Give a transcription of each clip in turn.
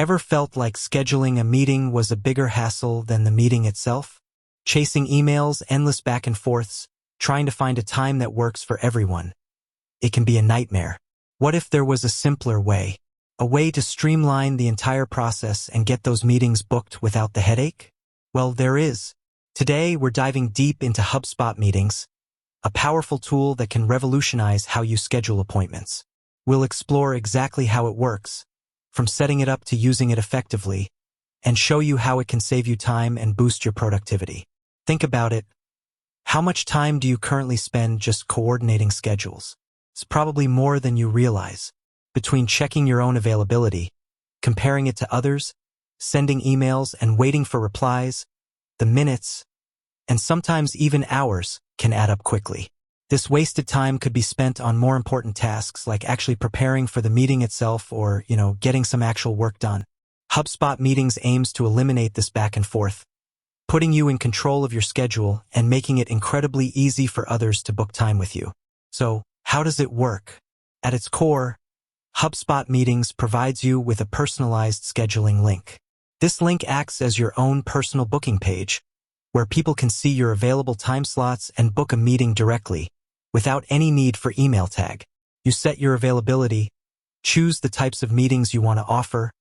Ever felt like scheduling a meeting was a bigger hassle than the meeting itself? Chasing emails, endless back and forths, trying to find a time that works for everyone. It can be a nightmare. What if there was a simpler way? A way to streamline the entire process and get those meetings booked without the headache? Well, there is. Today, we're diving deep into HubSpot Meetings, a powerful tool that can revolutionize how you schedule appointments. We'll explore exactly how it works, from setting it up to using it effectively, and show you how it can save you time and boost your productivity. Think about it. How much time do you currently spend just coordinating schedules? It's probably more than you realize. Between checking your own availability, comparing it to others, sending emails and waiting for replies, the minutes, and sometimes even hours, can add up quickly. This wasted time could be spent on more important tasks like actually preparing for the meeting itself or, getting some actual work done. HubSpot Meetings aims to eliminate this back and forth, putting you in control of your schedule and making it incredibly easy for others to book time with you. So, how does it work? At its core, HubSpot Meetings provides you with a personalized scheduling link. This link acts as your own personal booking page, where people can see your available time slots and book a meeting directly, without any need for email tag. You set your availability, choose the types of meetings you want to offer,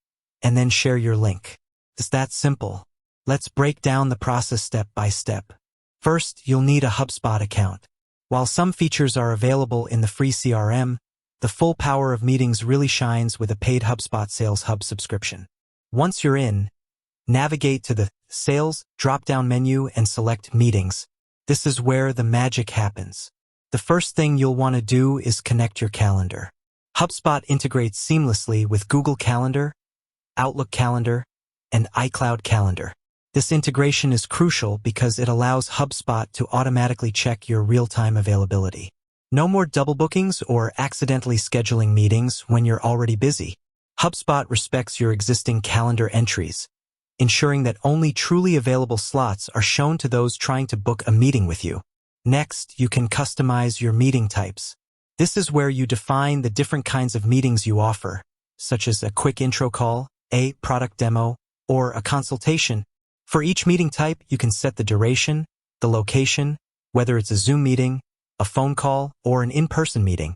and then share your link. It's that simple. Let's break down the process step by step. First, you'll need a HubSpot account. While some features are available in the free CRM, the full power of meetings really shines with a paid HubSpot Sales Hub subscription. Once you're in, navigate to the Sales drop-down menu and select Meetings. This is where the magic happens. The first thing you'll want to do is connect your calendar. HubSpot integrates seamlessly with Google Calendar, Outlook Calendar, and iCloud Calendar. This integration is crucial because it allows HubSpot to automatically check your real-time availability. No more double bookings or accidentally scheduling meetings when you're already busy. HubSpot respects your existing calendar entries, ensuring that only truly available slots are shown to those trying to book a meeting with you. Next, you can customize your meeting types. This is where you define the different kinds of meetings you offer, such as a quick intro call, a product demo, or a consultation. For each meeting type, you can set the duration, the location, whether it's a Zoom meeting, a phone call, or an in-person meeting,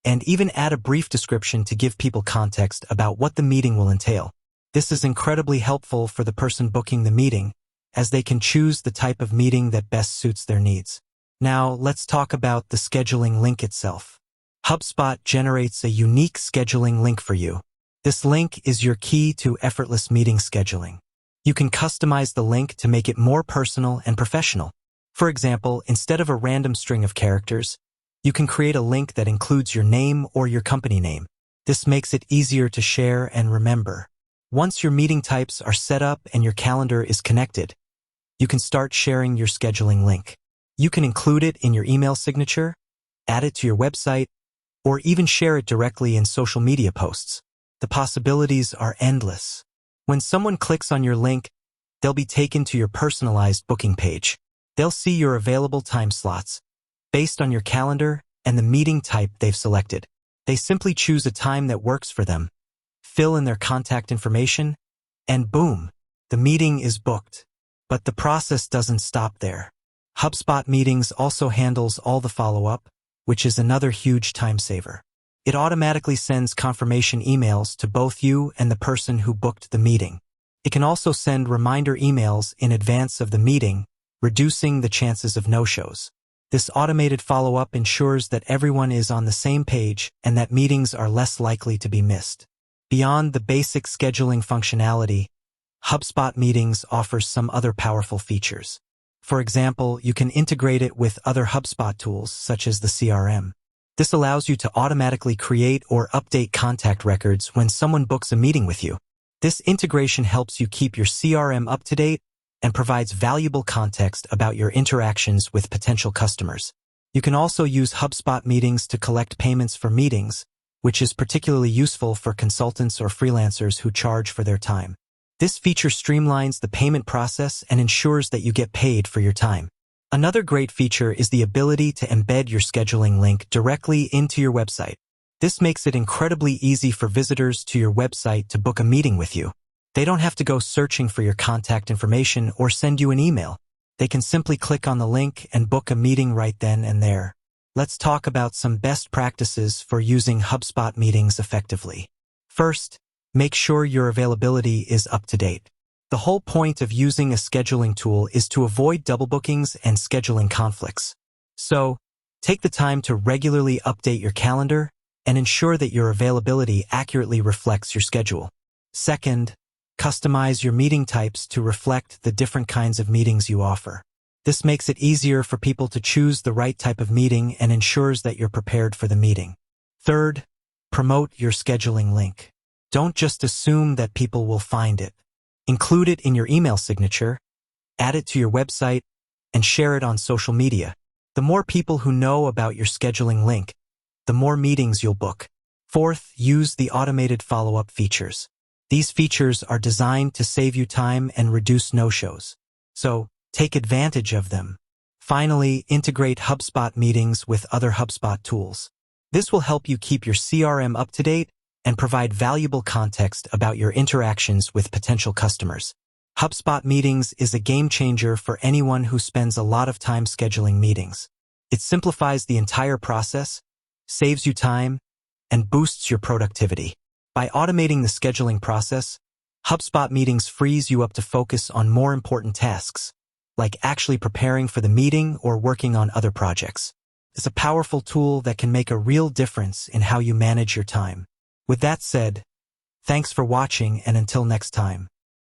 and even add a brief description to give people context about what the meeting will entail. This is incredibly helpful for the person booking the meeting, as they can choose the type of meeting that best suits their needs. Now, let's talk about the scheduling link itself. HubSpot generates a unique scheduling link for you. This link is your key to effortless meeting scheduling. You can customize the link to make it more personal and professional. For example, instead of a random string of characters, you can create a link that includes your name or your company name. This makes it easier to share and remember. Once your meeting types are set up and your calendar is connected, you can start sharing your scheduling link. You can include it in your email signature, add it to your website, or even share it directly in social media posts. The possibilities are endless. When someone clicks on your link, they'll be taken to your personalized booking page. They'll see your available time slots, based on your calendar and the meeting type they've selected. They simply choose a time that works for them, fill in their contact information, and boom, the meeting is booked. But the process doesn't stop there. HubSpot Meetings also handles all the follow-up, which is another huge time saver. It automatically sends confirmation emails to both you and the person who booked the meeting. It can also send reminder emails in advance of the meeting, reducing the chances of no-shows. This automated follow-up ensures that everyone is on the same page and that meetings are less likely to be missed. Beyond the basic scheduling functionality, HubSpot Meetings offers some other powerful features. For example, you can integrate it with other HubSpot tools, such as the CRM. This allows you to automatically create or update contact records when someone books a meeting with you. This integration helps you keep your CRM up to date and provides valuable context about your interactions with potential customers. You can also use HubSpot Meetings to collect payments for meetings, which is particularly useful for consultants or freelancers who charge for their time. This feature streamlines the payment process and ensures that you get paid for your time. Another great feature is the ability to embed your scheduling link directly into your website. This makes it incredibly easy for visitors to your website to book a meeting with you. They don't have to go searching for your contact information or send you an email. They can simply click on the link and book a meeting right then and there. Let's talk about some best practices for using HubSpot meetings effectively. First, make sure your availability is up to date. The whole point of using a scheduling tool is to avoid double bookings and scheduling conflicts. So, take the time to regularly update your calendar and ensure that your availability accurately reflects your schedule. Second, customize your meeting types to reflect the different kinds of meetings you offer. This makes it easier for people to choose the right type of meeting and ensures that you're prepared for the meeting. Third, promote your scheduling link. Don't just assume that people will find it. Include it in your email signature, add it to your website, and share it on social media. The more people who know about your scheduling link, the more meetings you'll book. Fourth, use the automated follow-up features. These features are designed to save you time and reduce no-shows. So, take advantage of them. Finally, integrate HubSpot meetings with other HubSpot tools. This will help you keep your CRM up to date and provide valuable context about your interactions with potential customers. HubSpot meetings is a game changer for anyone who spends a lot of time scheduling meetings. It simplifies the entire process, saves you time, and boosts your productivity. By automating the scheduling process, HubSpot meetings frees you up to focus on more important tasks, like actually preparing for the meeting or working on other projects. It's a powerful tool that can make a real difference in how you manage your time. With that said, thanks for watching, and until next time.